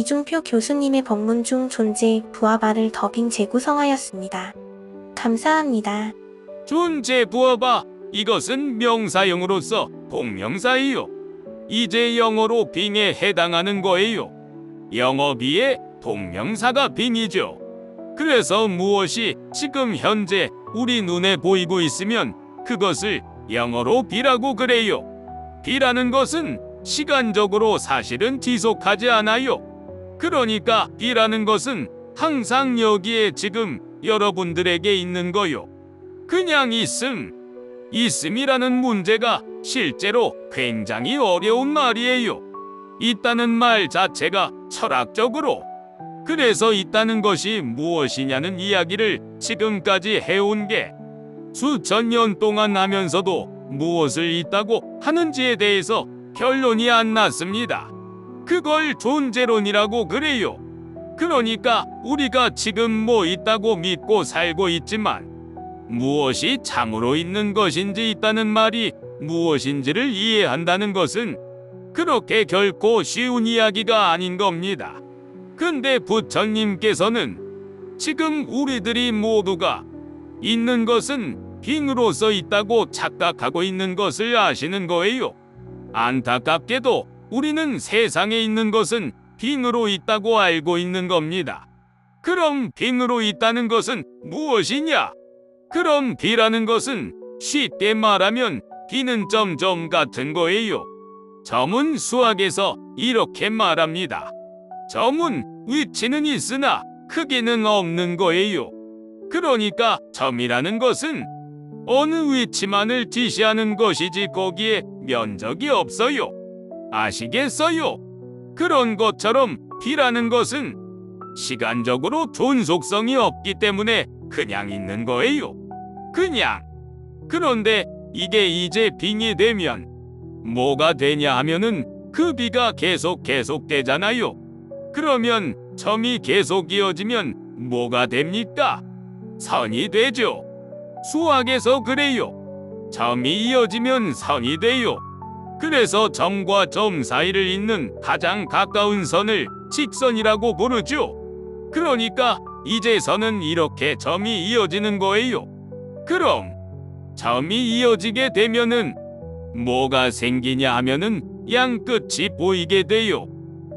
이중표 교수님의 법문 중 존재, 부와 바를 더빙 재구성하였습니다. 감사합니다. 존재 부어봐. 이것은 명사형으로서 동명사이요. 이제 영어로 빙에 해당하는 거예요. 영어 비의 동명사가 빙이죠. 그래서 무엇이 지금 현재 우리 눈에 보이고 있으면 그것을 영어로 비라고 그래요. 비라는 것은 시간적으로 사실은 지속하지 않아요. 그러니까 비라는 것은 항상 여기에 지금 여러분들에게 있는 거요. 그냥 있음. 있음이라는 문제가 실제로 굉장히 어려운 말이에요. 있다는 말 자체가 철학적으로. 그래서 있다는 것이 무엇이냐는 이야기를 지금까지 해온 게 수천 년 동안 하면서도 무엇을 있다고 하는지에 대해서 결론이 안 났습니다. 그걸 존재론이라고 그래요. 그러니까 우리가 지금 뭐 있다고 믿고 살고 있지만 무엇이 참으로 있는 것인지 있다는 말이 무엇인지를 이해한다는 것은 그렇게 결코 쉬운 이야기가 아닌 겁니다. 근데 부처님께서는 지금 우리들이 모두가 있는 것은 빙으로서 있다고 착각하고 있는 것을 아시는 거예요. 안타깝게도 우리는 세상에 있는 것은 빙으로 있다고 알고 있는 겁니다. 그럼 빙으로 있다는 것은 무엇이냐? 그럼 비라는 것은 쉽게 말하면 비는 점점 같은 거예요. 점은 수학에서 이렇게 말합니다. 점은 위치는 있으나 크기는 없는 거예요. 그러니까 점이라는 것은 어느 위치만을 지시하는 것이지 거기에 면적이 없어요. 아시겠어요? 그런 것처럼 비라는 것은 시간적으로 존속성이 없기 때문에 그냥 있는 거예요. 그냥. 그런데 이게 이제 빙이 되면 뭐가 되냐 하면은 그 비가 계속 되잖아요. 그러면 점이 계속 이어지면 뭐가 됩니까? 선이 되죠. 수학에서 그래요. 점이 이어지면 선이 돼요. 그래서 점과 점 사이를 잇는 가장 가까운 선을 직선이라고 부르죠. 그러니까 이제 선은 이렇게 점이 이어지는 거예요. 그럼 점이 이어지게 되면은 뭐가 생기냐 하면은 양 끝이 보이게 돼요.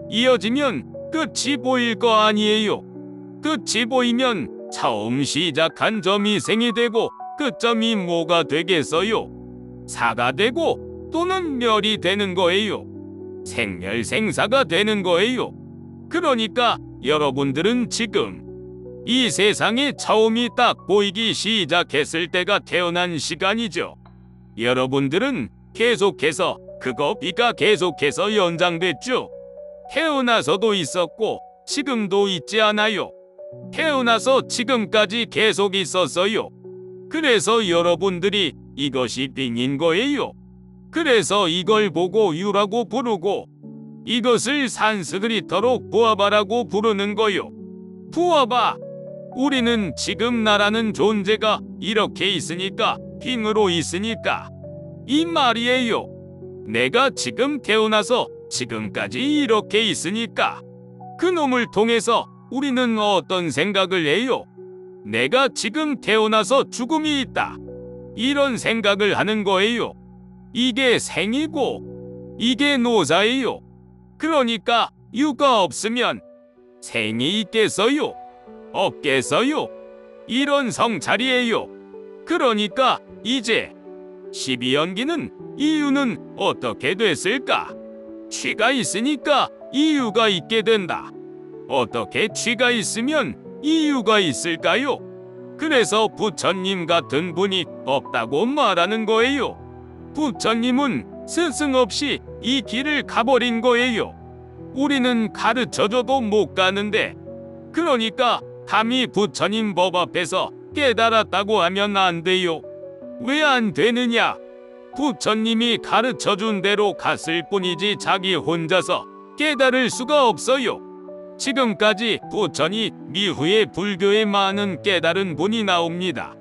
이어지면 끝이 보일 거 아니에요. 끝이 보이면 처음 시작한 점이 생이 되고 끝점이 뭐가 되겠어요? 사가 되고 또는 멸이 되는 거예요. 생멸생사가 되는 거예요. 그러니까 여러분들은 지금 이 세상에 처음이 딱 보이기 시작했을 때가 태어난 시간이죠. 여러분들은 계속해서 그거 비가 계속해서 연장됐죠. 태어나서도 있었고 지금도 있지 않아요. 태어나서 지금까지 계속 있었어요. 그래서 여러분들이 이것이 빙인 거예요. 그래서 이걸 보고 유라고 부르고 이것을 산스크리트로 부아바라고 부르는 거요. 부아바. 우리는 지금 나라는 존재가 이렇게 있으니까 빙으로 있으니까 이 말이에요. 내가 지금 태어나서 지금까지 이렇게 있으니까 그놈을 통해서 우리는 어떤 생각을 해요? 내가 지금 태어나서 죽음이 있다. 이런 생각을 하는 거예요. 이게 생이고 이게 노사예요. 그러니까 유가 없으면 생이 있겠어요? 없겠어요? 이런 성찰이에요. 그러니까 이제 12연기는 이유는 어떻게 됐을까? 취가 있으니까 이유가 있게 된다. 어떻게 취가 있으면 이유가 있을까요? 그래서 부처님 같은 분이 없다고 말하는 거예요. 부처님은 스승 없이 이 길을 가버린 거예요. 우리는 가르쳐줘도 못 가는데 그러니까 감히 부처님 법 앞에서 깨달았다고 하면 안 돼요. 왜 안 되느냐? 부처님이 가르쳐준 대로 갔을 뿐이지 자기 혼자서 깨달을 수가 없어요. 지금까지 부처님 이후에 불교에 많은 깨달은 분이 나옵니다.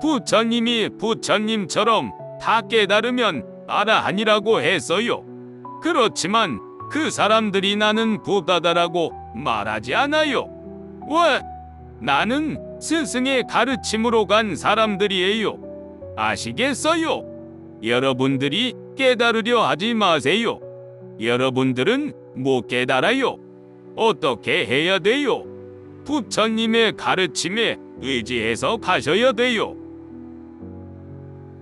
부처님이 부처님처럼 다 깨달으면 아라한이라고 했어요. 그렇지만 그 사람들이 나는 부다다라고 말하지 않아요. 왜? 나는 스승의 가르침으로 간 사람들이에요. 아시겠어요? 여러분들이 깨달으려 하지 마세요. 여러분들은 못 깨달아요. 어떻게 해야 돼요? 부처님의 가르침에 의지해서 가셔야 돼요.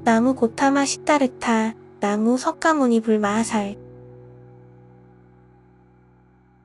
나무 고타마 시타르타, 나무 석가모니 불마하살.